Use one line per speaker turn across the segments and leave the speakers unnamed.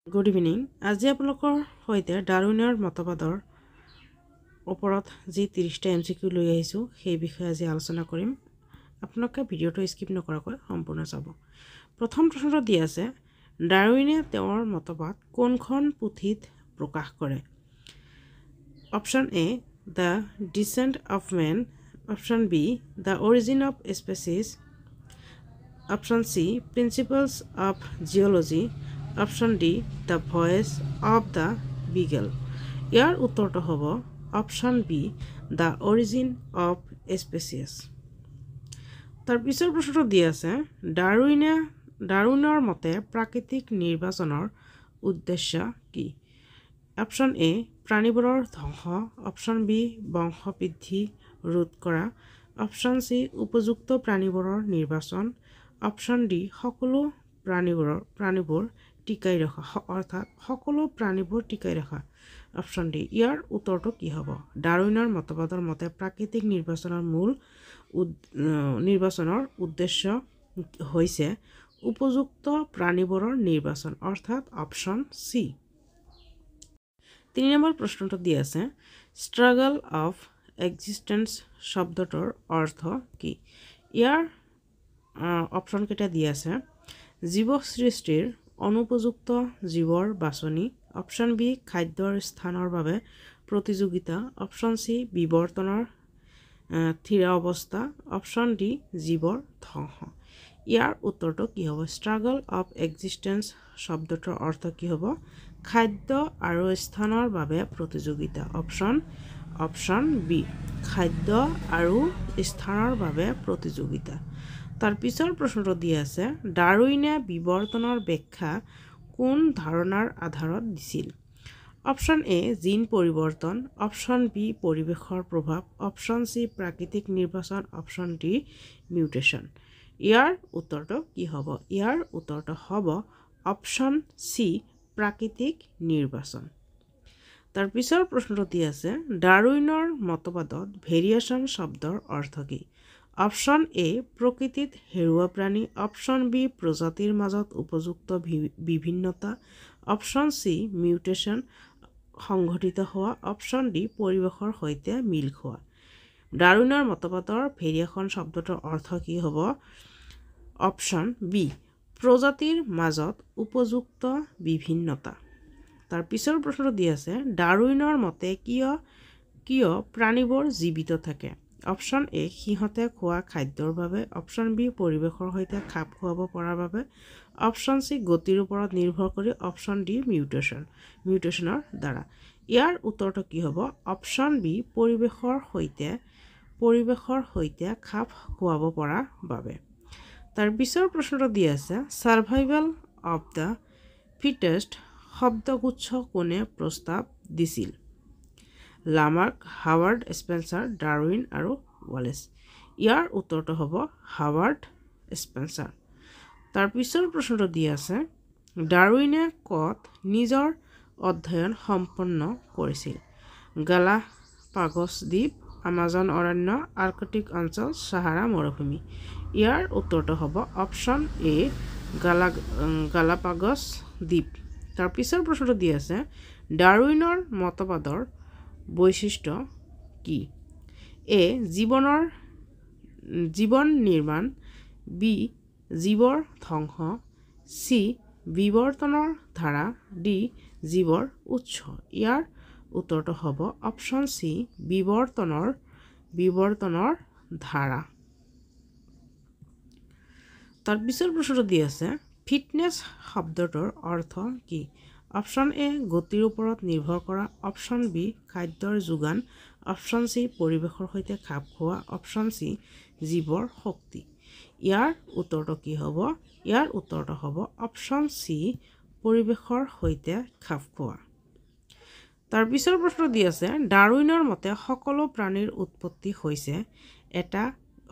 Good evening. আজি আপোনালোকৰ সৈতে ডাৰউইনৰ মতবাদৰ ওপৰত যি 30টা এমচিকিউ লৈ আহিছো সেই বিষয়ে আজি আলোচনা কৰিম। আপোনালোকে ভিডিঅটো স্কিপ নকৰাকৈ সম্পূৰ্ণ চাব। প্ৰথম প্ৰশ্নটো দি আছে ডাৰউইনে তেওঁৰ মতবাদ কোনখন পুথিত প্ৰকাশ কৰে? Option A the descent of man, option B the origin of species, option C principles of geology, option D the voyage of the Beagle. ইয়াৰ উত্তৰটো হ'ব option B the origin of species. তাৰ পিছৰ প্ৰশ্নটো দি আছে ডাৰউইনৰ মতে প্ৰাকৃতিক নিৰ্বাচনৰ উদ্দেশ্য কি? অপচন এ প্ৰাণীবোৰৰ ধ্বংস, অপচন বি বংশ বৃদ্ধি ৰোধ কৰা, অপচন চি উপযুক্ত প্ৰাণীবোৰৰ নিৰ্বাচন, অপচন ডি সকলো প্ৰাণীবোৰ টিকাই ৰখা, অৰ্থাৎ সকলো প্ৰাণীবোৰ টিকাই ৰখা, অপচন ডি। ইয়াৰ উত্তৰটো কি হ'ব? ডাৰউইনৰ মতবাদৰ মতে প্ৰাকৃতিক নিৰ্বাচনৰ উদ্দেশ্য হৈছে উপযুক্ত প্ৰাণীবোৰৰ নিৰ্বাচন, অৰ্থাৎ অপচন চি। 3 নম্বৰ প্ৰশ্নটো দি আছে ষ্ট্ৰাগল অফ এক্সিষ্টেন্স শব্দটোৰ অৰ্থ কি? ইয়াৰ অপচন কেইটা দি আছে জীৱ সৃষ্টিৰ অনুপযুক্ত জীৱৰ বাছনি, অপচন বি খাদ্যৰ স্থানৰ বাবে প্ৰতিযোগিতা, অপচন চি বিৱৰ্তনৰ থিৰ অৱস্থা, অপচন ডি জীৱৰ ধ্বংস। ইয়াৰ উত্তৰটো কি হ'ব? ষ্ট্ৰাগল অফ এক্সিষ্টেন্স শব্দটোৰ অৰ্থ কি হ'ব? খাদ্য আৰু স্থানৰ বাবে প্ৰতিযোগিতা, অপচন বি খাদ্য আৰু স্থানৰ বাবে প্ৰতিযোগিতা। তাৰ পিছৰ প্ৰশ্নটো দি আছে ডাৰউইনে বিৱৰ্তনৰ ব্যাখ্যা কোন ধাৰণাৰ আধাৰত দিছিল? অপচন এ জিন পৰিৱৰ্তন, অপচন বি পৰিৱেশৰ প্ৰভাৱ, অপচন চি প্ৰাকৃতিক নিৰ্বাচন, অপচন ডি মিউটেশ্যন। ইয়াৰ উত্তৰটো কি হ'ব? ইয়াৰ উত্তৰটো হ'ব অপচন চি প্ৰাকৃতিক নিৰ্বাচন। তাৰ পিছৰ প্ৰশ্নটো দি আছে ডাৰউইনৰ মতবাদত ভেৰিয়েশ্যন শব্দৰ অৰ্থ কি? অপচন এ প্ৰকৃতিত হেৰুৱা প্ৰাণী, অপচন বি প্ৰজাতিৰ মাজত উপযুক্ত বিভিন্নতা, অপচন চি মিউটেশ্যন সংঘটিত হোৱা, অপচন ডি পৰিৱেশৰ সৈতে মিল খোৱা। ডাৰউইনৰ মতবাদৰ ভেৰিয়েশ্যন শব্দটোৰ অৰ্থ কি হ'ব? অপচন বি প্ৰজাতিৰ মাজত উপযুক্ত বিভিন্নতা। তাৰ পিছৰ প্ৰশ্নটো দি আছে ডাৰউইনৰ মতে কিয় প্ৰাণীবোৰ জীৱিত থাকে? অপচন এ সিহঁতে খোৱা খাদ্যৰ বাবে, অপচন বি পৰিৱেশৰ সৈতে খাপ খুৱাব পৰাৰ বাবে, অপচন চি গতিৰ ওপৰত নিৰ্ভৰ কৰি, অপচন ডি মিউটেশ্যনৰ দ্বাৰা। ইয়াৰ উত্তৰটো কি হ'ব? অপচন বি পৰিৱেশৰ সৈতে খাপ খুৱাব পৰাৰ বাবে। তাৰ পিছৰ প্ৰশ্নটো দি আছে ছাৰ্ভাইভেল অফ দ্য ফিটেষ্ট শব্দগুচ্ছ কোনে প্ৰস্তাৱ দিছিল? লামাৰ্ক, হাৱাৰ্ড স্পেন্সাৰ, ডাৰউইন আৰু ৱালেছ। ইয়াৰ উত্তৰটো হ'ব হাৱাৰ্ড স্পেন্সাৰ। তাৰ পিছৰ প্ৰশ্নটো দি আছে ডাৰউইনে ক'ত নিজৰ অধ্যয়ন সম্পন্ন কৰিছিল? গালাপাগছ দ্বীপ, আমাজন অৰণ্য, আৰ্কটিক অঞ্চল, ছাহাৰা মৰুভূমি। ইয়াৰ উত্তৰটো হ'ব অপচন এ গালাপাগছ দ্বীপ। তাৰ পিছৰ প্ৰশ্নটো দি আছে ডাৰউইনৰ মতবাদৰ বৈশিষ্ট্য কি? এ জীৱন নিৰ্মাণ, বি জীৱৰ ধ্বংস, চি বিৱৰ্তনৰ ধাৰা, ডি জীৱৰ উৎস। ইয়াৰ উত্তৰটো হ'ব অপচন চি বিৱৰ্তনৰ ধাৰা। তাৰ পিছৰ প্ৰশ্নটো দি আছে ফিটনেছ শব্দটোৰ অৰ্থ কি? অপচন এ গতিৰ ওপৰত নিৰ্ভৰ কৰা, অপচন বি খাদ্যৰ যোগান, অপচন চি পৰিৱেশৰ সৈতে খাপ খোৱা, অপচন চি জীৱৰ শক্তি। ইয়াৰ উত্তৰটো কি হ'ব? ইয়াৰ উত্তৰটো হ'ব অপচন চি পৰিৱেশৰ সৈতে খাপ খোৱা। তাৰ পিছৰ প্ৰশ্ন দি আছে ডাৰউইনৰ মতে সকলো প্ৰাণীৰ উৎপত্তি হৈছে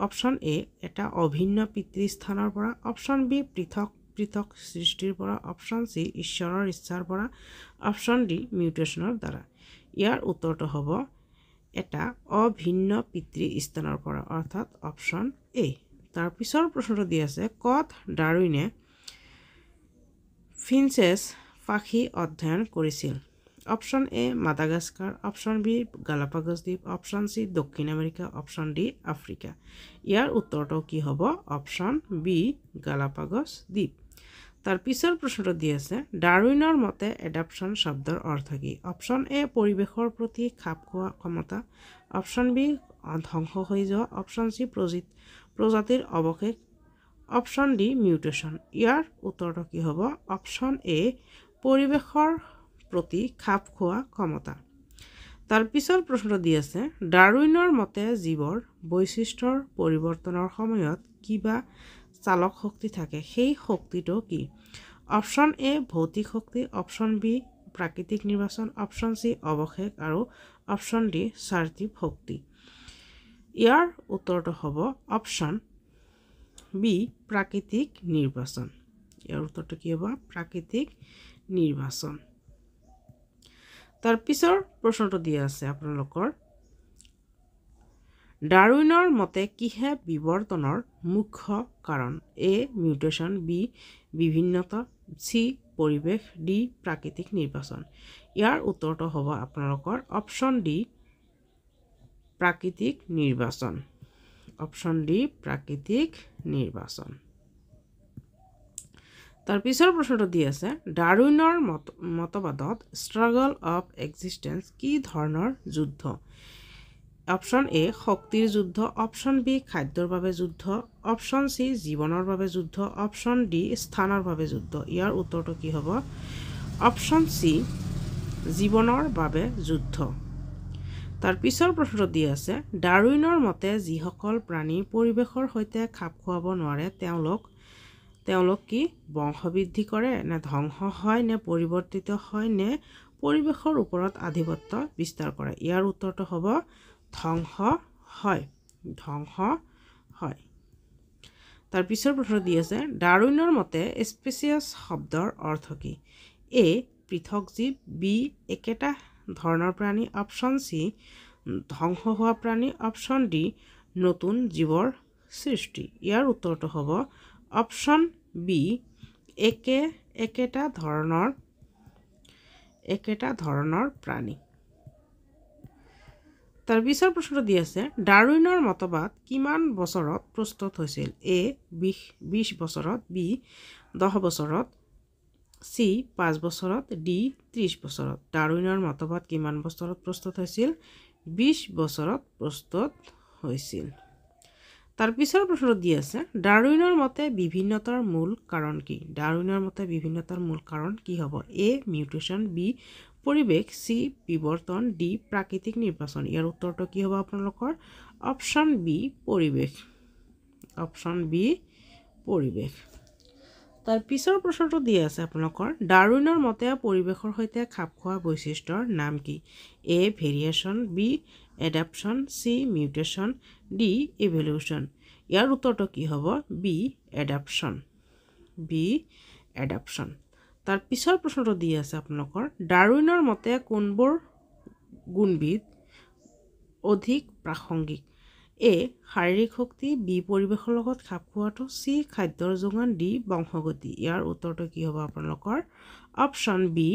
অপচন এ এটা অভিন্ন পিতৃস্থানৰ পৰা, অপচন বি পৃথক সৃষ্টিৰ পৰা, অপচন চি ঈশ্বৰৰ ইচ্ছাৰ পৰা, অপচন ডি মিউটেশ্যনৰ দ্বাৰা। ইয়াৰ উত্তৰটো হ'ব এটা অভিন্ন পিতৃস্থানৰ পৰা, অৰ্থাৎ অপচন এ। তাৰ পিছৰ প্ৰশ্নটো দি আছে ক'ত ডাৰউইনে ফিঞ্চেছ পাখি অধ্যয়ন কৰিছিল option A Madagascar option B Galapagos দ্বীপ অপশ্যন চি দক্ষিণ আমেৰিকা অপশ্যন ডি আফ্ৰিকা ইয়াৰ উত্তৰটো কি হ'ব অপশ্যন বি গালাপাগছ দ্বীপ তাৰ পিছৰ প্ৰশ্নটো দি আছে ডাৰউইনৰ মতে এডাপশ্যন শব্দৰ অৰ্থ কি অপশ্যন এ পৰিৱেশৰ প্ৰতি খাপ খোৱা ক্ষমতা অপশ্যন বি ধ্বংস হৈ যোৱা অপশ্যন চি প্ৰজাতিৰ অৱশেষ অপশ্যন ডি মিউটেশ্যন ইয়াৰ উত্তৰটো কি হ'ব অপশ্যন এ পৰিৱেশৰ প্ৰতি খাপ খোৱা ক্ষমতা তাৰ পিছৰ প্ৰশ্নটো দি আছে ডাৰউইনৰ মতে জীৱৰ বৈশিষ্ট্যৰ পৰিৱৰ্তনৰ সময়ত কিবা চালক শক্তি থাকে সেই শক্তিটো কি অপশ্যন এ ভৌতিক শক্তি অপশ্যন বি প্ৰাকৃতিক নিৰ্বাচন অপশ্যন চি অৱশেষ আৰু অপশ্যন ডি চাৰ্টিভ শক্তি ইয়াৰ উত্তৰটো হ'ব অপশ্যন বি প্ৰাকৃতিক নিৰ্বাচন ইয়াৰ উত্তৰটো কি হ'ব প্ৰাকৃতিক নিৰ্বাচন তাৰ পিছৰ প্ৰশ্নটো দিয়া আছে আপোনালোকৰ ডাৰউইনৰ মতে কিহে বিৱৰ্তনৰ মুখ্য কাৰণ এ মিউটেশ্যন বি বিভিন্নতা চি পৰিৱেশ ডি প্ৰাকৃতিক নিৰ্বাচন ইয়াৰ উত্তৰটো হ'ব আপোনালোকৰ অপশ্যন ডি প্ৰাকৃতিক নিৰ্বাচন অপশ্যন ডি প্ৰাকৃতিক নিৰ্বাচন তাৰ পিছৰ প্ৰশ্নটো দি আছে ডাৰউইনৰ মতবাদত ষ্ট্ৰাগল অফ এক্সিষ্টেন্স কি ধৰণৰ যুদ্ধ অপশ্যন এ শক্তিৰ যুদ্ধ অপশ্যন বি খাদ্যৰ বাবে যুদ্ধ অপশ্যন চি জীৱনৰ বাবে যুদ্ধ অপশ্যন ডি স্থানৰ বাবে যুদ্ধ ইয়াৰ উত্তৰটো কি হ'ব অপশ্যন চি জীৱনৰ বাবে যুদ্ধ তাৰ পিছৰ প্ৰশ্নটো দি আছে ডাৰউইনৰ মতে যিসকল প্ৰাণী পৰিৱেশৰ সৈতে খাপ খুৱাব নোৱাৰে তেওঁলোক কি বংশবৃদ্ধি কৰে নে ধ্বংস হয় নে পৰিৱৰ্তিত হয় নে পৰিৱেশৰ ওপৰত আধিপত্য বিস্তাৰ কৰে ইয়াৰ উত্তৰটো হ'ব ধ্বংস হয় তাৰ পিছৰ প্ৰশ্ন দি আছে ডাৰউইনৰ মতে স্পেচিয়াছ শব্দৰ অৰ্থ কি এ পৃথক জীৱ বি একেটা ধৰণৰ প্ৰাণী অপশ্যন চি ধ্বংস হোৱা প্ৰাণী অপশ্যন ডি নতুন জীৱৰ সৃষ্টি ইয়াৰ উত্তৰটো হ'ব অপশ্যন বি একেটা ধৰণৰ প্ৰাণী তাৰ পিছৰ প্ৰশ্নটো দি আছে ডাৰউইনৰ মতবাদ কিমান বছৰত প্ৰস্তুত হৈছিল এ 20 বছৰত বি 10 বছৰত চি 5 বছৰত ডি 30 বছৰত ডাৰউইনৰ মতবাদ কিমান বছৰত প্ৰস্তুত হৈছিল 20 বছৰত প্ৰস্তুত হৈছিল তাৰ পিছৰ প্ৰশ্নটো দি আছে ডাৰউইনৰ মতে বিভিন্নতাৰ মূল কাৰণ কি ডাৰউইনৰ মতে বিভিন্নতাৰ মূল কাৰণ কি হ'ব এ মিউটেশ্যন বি পৰিৱেশ চি বিৱৰ্তন ডি প্ৰাকৃতিক নিৰ্বাচন ইয়াৰ উত্তৰটো কি হ'ব আপোনালোকৰ অপশ্যন বি পৰিৱেশ তাৰ পিছৰ প্ৰশ্নটো দি আছে আপোনালোকৰ ডাৰউইনৰ মতে পৰিৱেশৰ সৈতে খাপ খোৱা বৈশিষ্ট্যৰ নাম কি A variation B adaptation C mutation D evolution ইয়াৰ উত্তৰটো কি হ'ব বি এডাপশ্যন তাৰ পিছৰ প্ৰশ্নটো দি আছে আপোনালোকৰ ডাৰউইনৰ মতে কোনবোৰ গুণবিধ অধিক প্ৰাসংগিক এ শাৰীৰিক শক্তি বি পৰিৱেশৰ লগত খাপ খোৱাটো চি খাদ্যৰ যোগান ডি বংশগতি ইয়াৰ উত্তৰটো কি হ'ব আপোনালোকৰ অপশ্যন বি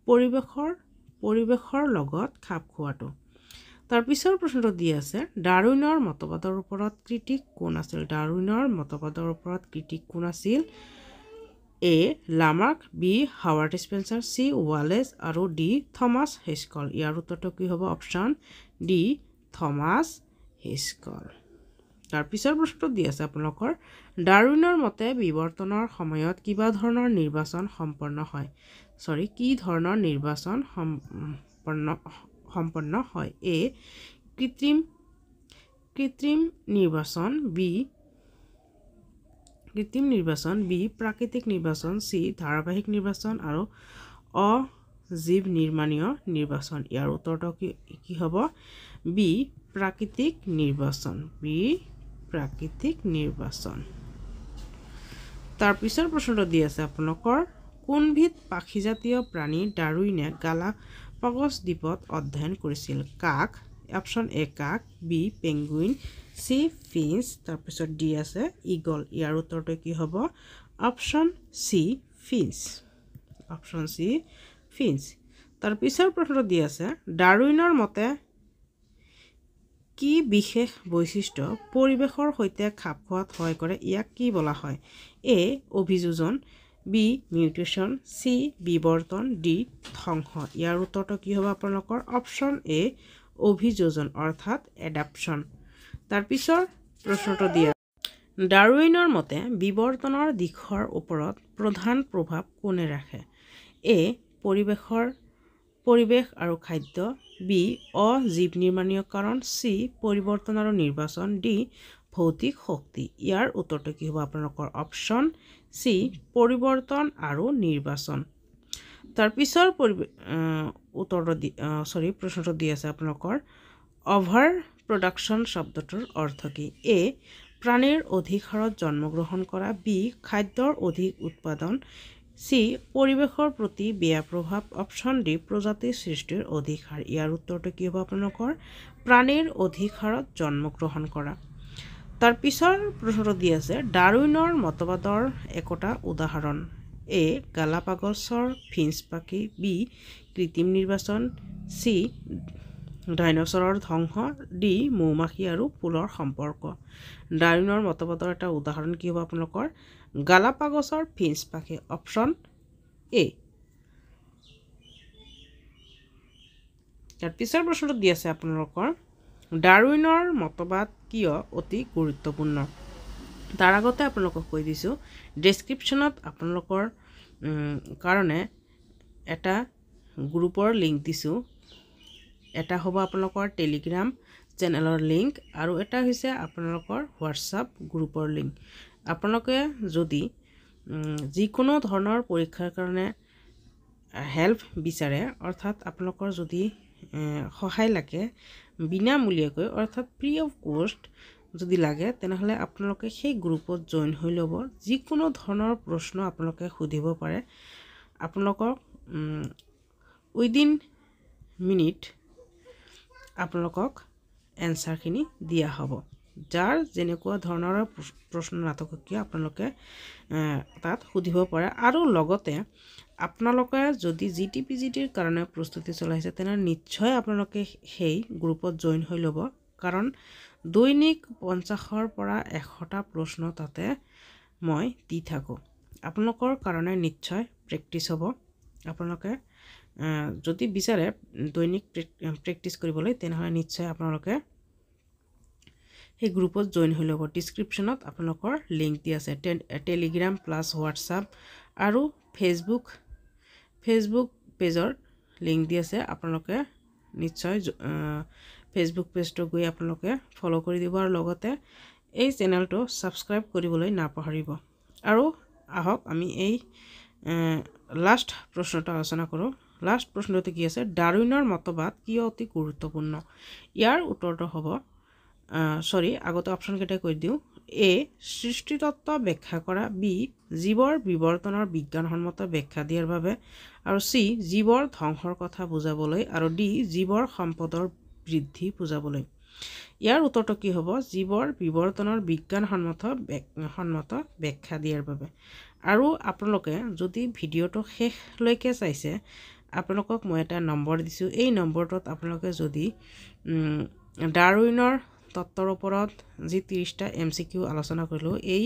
পৰিৱেশৰ লগত খাপ খোৱাটো তাৰ পিছৰ প্ৰশ্নটো দি আছে ডাৰউইনৰ মতবাদৰ ওপৰত ক্ৰিটিক কোন আছিল ডাৰউইনৰ মতবাদৰ ওপৰত ক্ৰিটিক কোন আছিল A Lamarck B Howard Spencer C Wallace আৰু ডি থমাছ হেস্কল ইয়াৰ উত্তৰটো কি হ'ব অপশ্যন ডি থমাছ হেস্কল তাৰ পিছৰ প্ৰশ্নটো দি আছে আপোনালোকৰ ডাৰউইনৰ মতে বিৱৰ্তনৰ সময়ত কি ধৰণৰ নিৰ্বাচন সম্পন্ন হয় এ কৃত্ৰিম নিৰ্বাচন বি প্ৰাকৃতিক নিৰ্বাচন চি ধাৰাবাহিক নিৰ্বাচন আৰু অজীৱ নিৰ্মাণীয় নিৰ্বাচন ইয়াৰ উত্তৰটো কি হ'ব বি প্ৰাকৃতিক নিৰ্বাচন তাৰ পিছৰ প্ৰশ্নটো দি আছে আপোনালোকৰ কোনবিধ পাখিজাতীয় প্ৰাণী ডাৰউইনে গালাপাগছ দ্বীপত অধ্যয়ন কৰিছিল কাক অপশ্যন এ কাক বি পেঙ্গুইন চি ফিঞ্চ তাৰপিছত ডি আছে ইগল ইয়াৰ উত্তৰটো কি হ'ব option C Finch option C Finch তাৰ পিছৰ প্ৰশ্নটো দি আছে ডাৰউইনৰ মতে কি বিশেষ বৈশিষ্ট্য পৰিৱেশৰ সৈতে খাপ খোৱাত সহায় কৰে ইয়াক কি বলা হয় এ অভিযোজন বি মিউটেশন সি বিবৰ্তন ডি ধ্বংস ইয়াৰ উত্তৰটো কি হ'ব আপোনালোকৰ অপশ্যন এ অভিযোজন অৰ্থাৎ এডাপশ্যন তাৰ পিছৰ প্ৰশ্নটো দিয়া ডাৰউইনৰ মতে বিবৰ্তনৰ দিশৰ ওপৰত প্ৰধান প্ৰভাৱ কোনে ৰাখে এ পৰিৱেশ আৰু খাদ্য বি অজীৱ নিৰ্মাণীয় কাৰণ চি পৰিৱৰ্তন আৰু নিৰ্বাচন ডি ভৌতিক শক্তি ইয়াৰ উত্তৰটো কি হ'ব আপোনালোকৰ অপশ্যন চি পৰিৱৰ্তন আৰু নিৰ্বাচন তাৰ পিছৰ প্ৰশ্নটো দি আছে আপোনালোকৰ অভাৰ প্ৰডাকশ্যন শব্দটোৰ অৰ্থ কি এ প্ৰাণীৰ অধিক হাৰত জন্মগ্ৰহণ কৰা বি খাদ্যৰ অধিক উৎপাদন চি পৰিৱেশৰ প্ৰতি বেয়া প্ৰভাৱ অপশ্যন ডি প্ৰজাতিৰ সৃষ্টিৰ অধিক হাৰ ইয়াৰ উত্তৰটো কি হ'ব আপোনালোকৰ প্ৰাণীৰ অধিক হাৰত জন্মগ্ৰহণ কৰা তাৰ পিছৰ প্ৰশ্নটো দি আছে ডাৰউইনৰ মতবাদৰ একোটা উদাহৰণ এ গালাপাগছৰ ফিঞ্চ পাখি বি কৃত্ৰিম নিৰ্বাচন চি ডাইনছৰৰ ধ্বংস ডি মৌমাখি আৰু ফুলৰ সম্পৰ্ক ডাৰউইনৰ মতবাদৰ এটা উদাহৰণ কি হ'ব আপোনালোকৰ গালাপাগছৰ ফিঞ্চ পাখি অপশ্যন এ তাৰ পিছৰ প্ৰশ্নটো দি আছে আপোনালোকৰ ডাৰউইনৰ মতবাদ কিয় অতি গুৰুত্বপূৰ্ণ তাৰ আগতে আপোনালোকক কৈ দিছোঁ ডেছক্ৰিপশ্যনত আপোনালোকৰ কাৰণে এটা গ্ৰুপৰ লিংক দিছোঁ এটা হ'ব আপোনালোকৰ টেলিগ্ৰাম চেনেলৰ লিংক আৰু এটা হৈছে আপোনালোকৰ হোৱাটছআপ গ্ৰুপৰ লিংক আপোনালোকে যদি যিকোনো ধৰণৰ পৰীক্ষাৰ কাৰণে হেল্প বিচাৰে অৰ্থাৎ আপোনালোকৰ যদি সহায় লাগে বিনামূলীয়াকৈ অৰ্থাৎ ফ্ৰী অফ কষ্ট যদি লাগে তেনেহ'লে আপোনালোকে সেই গ্ৰুপত জইন হৈ ল'ব যিকোনো ধৰণৰ প্ৰশ্ন আপোনালোকে সুধিব পাৰে আপোনালোকক উইদিন মিনিট আপোনালোকক এনচাৰখিনি দিয়া হ'ব যাৰ যেনেকুৱা ধৰণৰ প্ৰশ্ন নাথাকক কিয় আপোনালোকে তাত সুধিব পাৰে আৰু লগতে আপোনালোকে যদি জিটিপিজিটিৰ কাৰণে প্ৰস্তুতি চলাইছে তেনেহ'লে নিশ্চয় আপোনালোকে সেই গ্ৰুপত জইন হৈ ল'ব কাৰণ দৈনিক 50ৰ পৰা 100টা প্ৰশ্ন তাতে মই দি থাকোঁ আপোনালোকৰ কাৰণে নিশ্চয় প্ৰেক্টিছ হ'ব আপোনালোকে যদি বিচাৰে দৈনিক প্ৰেক্টিছ কৰিবলৈ তেনেহ'লে নিশ্চয় আপোনালোকে সেই গ্ৰুপত জইন হৈ ল'ব ডিছক্ৰিপশ্যনত আপোনালোকৰ লিংক দি আছে টেলিগ্ৰাম প্লাছ হোৱাটছআপ আৰু ফেচবুক পেজৰ লিংক দি আছে আপোনালোকে নিশ্চয় ফেচবুক পেজটো গৈ আপোনালোকে ফ'ল' কৰি দিব আৰু লগতে এই চেনেলটো ছাবস্ক্ৰাইব কৰিবলৈ নাপাহৰিব আৰু আহক আমি এই লাষ্ট প্ৰশ্নটো আলোচনা কৰোঁ লাষ্ট প্ৰশ্নটো কি আছে ডাৰউইনৰ মতবাদ কিয় অতি গুৰুত্বপূৰ্ণ ইয়াৰ উত্তৰটো হ'ব আগতে অপশ্যনকেইটা কৈ দিওঁ এ সৃষ্টিতত্ত্ব ব্যাখ্যা কৰা বি জীৱৰ বিৱৰ্তনৰ বিজ্ঞানসন্মত ব্যাখ্যা দিয়াৰ বাবে আৰু চি জীৱৰ ধ্বংসৰ কথা বুজাবলৈ আৰু ডি জীৱৰ সম্পদৰ বৃদ্ধি বুজাবলৈ ইয়াৰ উত্তৰটো কি হ'ব জীৱৰ বিৱৰ্তনৰ বিজ্ঞানসন্মত ব্যাখ্যা দিয়াৰ বাবে আৰু আপোনালোকে যদি ভিডিঅ'টো শেষলৈকে চাইছে আপোনালোকক মই এটা নম্বৰ দিছোঁ এই নম্বৰটোত আপোনালোকে যদি ডাৰউইনৰ তত্ত্বৰ ওপৰত যি 30টা MCQ আলোচনা কৰিলোঁ এই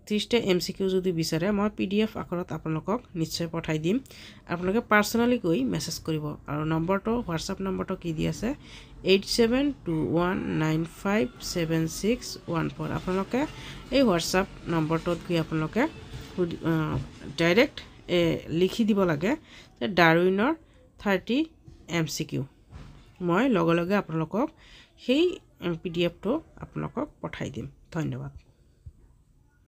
30টা MCQ যদি বিচাৰে মই PDF আকাৰত আপোনালোকক নিশ্চয় পঠাই দিম আপোনালোকে পাৰ্চনেলি গৈ মেছেজ কৰিব আৰু নম্বৰটো হোৱাটছআপ নম্বৰটো কি দি আছে 8721957614 আপোনালোকে এই হোৱাটছআপ নম্বৰটোত গৈ আপোনালোকে ডাইৰেক্ট লিখি দিব লাগে যে ডাৰউইনৰ 30 MCQ মই লগে লগে আপোনালোকক সেই PDFটো আপোনালোকক পঠাই দিম ধন্যবাদ